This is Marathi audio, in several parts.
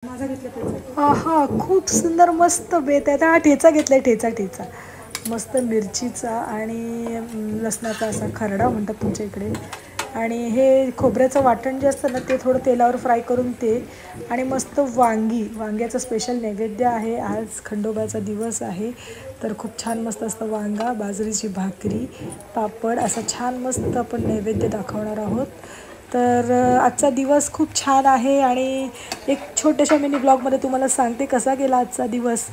माझा घेतला ठेचा हा खूप सुंदर मस्त बेत आहे. हा ठेचा घेतलाय, ठेचा मस्त मिरचीचा आणि लसणाचा असा खरडा म्हणतात तुमच्या इकडे. आणि हे खोबऱ्याचं वाटण जे असतं ना ते थोडं तेलावर फ्राय करून ते आणि मस्त वांग्याचं स्पेशल नैवेद्य आहे. आज खंडोबाचा दिवस आहे तर खूप छान मस्त असतं वांगा, बाजरीची भाकरी, पापड असं छान मस्त आपण नैवेद्य दाखवणार आहोत. तर आजचा दिवस खूप छान आहे आणि एक छोट्याशा मिनी ब्लॉगमध्ये तुम्हाला सांगते कसा गेला आजचा दिवस.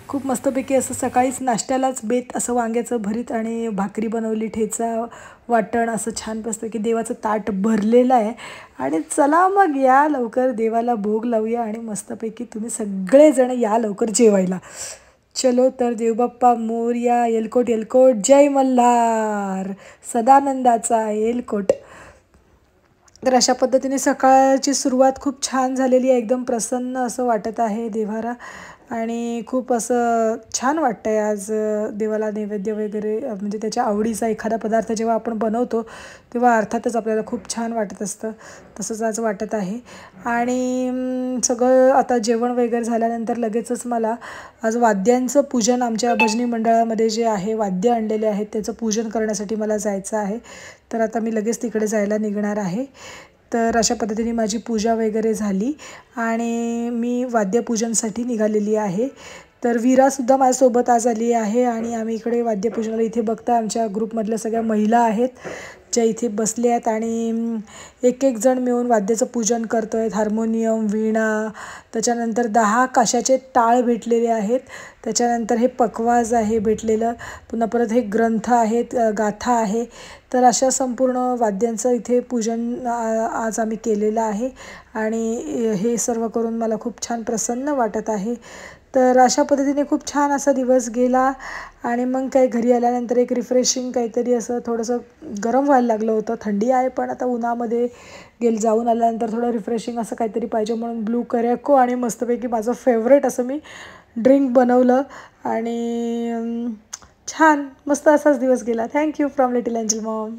खूप मस्तपैकी असं सकाळीच नाश्त्यालाच बेत असं वांग्याचं भरीत आणि भाकरी बनवली, ठेचा, वाटण असं छान मस्तपैकी देवाचं ताट भरलेलं आहे. आणि चला मग या लवकर देवाला भोग लावूया आणि मस्तपैकी तुम्ही सगळेजण या लवकर जेवायला. चलो तर देवबाप्पा मोरया, येलकोट येलकोट, जय मल्हार, सदानंदाचा येलकोट. तर अशा पद्धतीने सकाळची सुरुवात खूप छान झालेली आहे. एकदम प्रसन्न असं वाटत आहे देवारा आणि खूप असं छान वाटतं आहे आज. देवाला नैवेद्य वगैरे म्हणजे त्याच्या आवडीचा एखादा पदार्थ जेव्हा आपण बनवतो तेव्हा अर्थातच आपल्याला खूप छान वाटत असतं. तसंच आज वाटत आहे. आणि सगळं आता जेवण वगैरे झाल्यानंतर लगेचच मला आज वाद्यांचं पूजन आमच्या भजनी मंडळामध्ये जे आहे वाद्य आणलेले आहेत त्याचं पूजन करण्यासाठी मला जायचं आहे. तर आता मी लगेच तिकडे जायला निघणार आहे. तर अशा पद्धतीने माझी पूजा वगैरे झाली आणि मी वाद्यपूजनसाठी निघालेली आहे. तर वीरासुद्धा माझ्यासोबत आज आली आहे आणि आम्ही इकडे वाद्यपूजनाला इथे बघता आमच्या ग्रुपमधल्या सगळ्या महिला आहेत ज्या इथे बसल्या आहेत आणि एक एक जण मिळून वाद्याचं पूजन करतो आहेत. हार्मोनियम, वीणा, त्याच्यानंतर 10 काशाचे टाळ भेटलेले आहेत. त्याच्यानंतर हे पखवाज आहे भेटलेलं, पुन्हा परत हे ग्रंथ आहेत, गाथा आहे. तर अशा संपूर्ण वाद्यांचं इथे पूजन आज आम्ही केलेलं आहे आणि हे सर्व करून मला खूप छान प्रसन्न वाटत आहे. तर अशा पद्धतीने खूप छान असा दिवस गेला आणि मग काही घरी आल्यानंतर एक रिफ्रेशिंग काहीतरी असं थोडंसं गरम व्हायला लागलं होतं. थंडी आहे पण आता उन्हामध्ये जाऊन आल्यानंतर थोडं रिफ्रेशिंग असं काहीतरी पाहिजे म्हणून ब्लू करेको आणि मस्तपैकी माझं फेवरेट असं मी ड्रिंक बनवलं आणि छान मस्त असाच दिवस गेला. Thank you from little angel Maugham.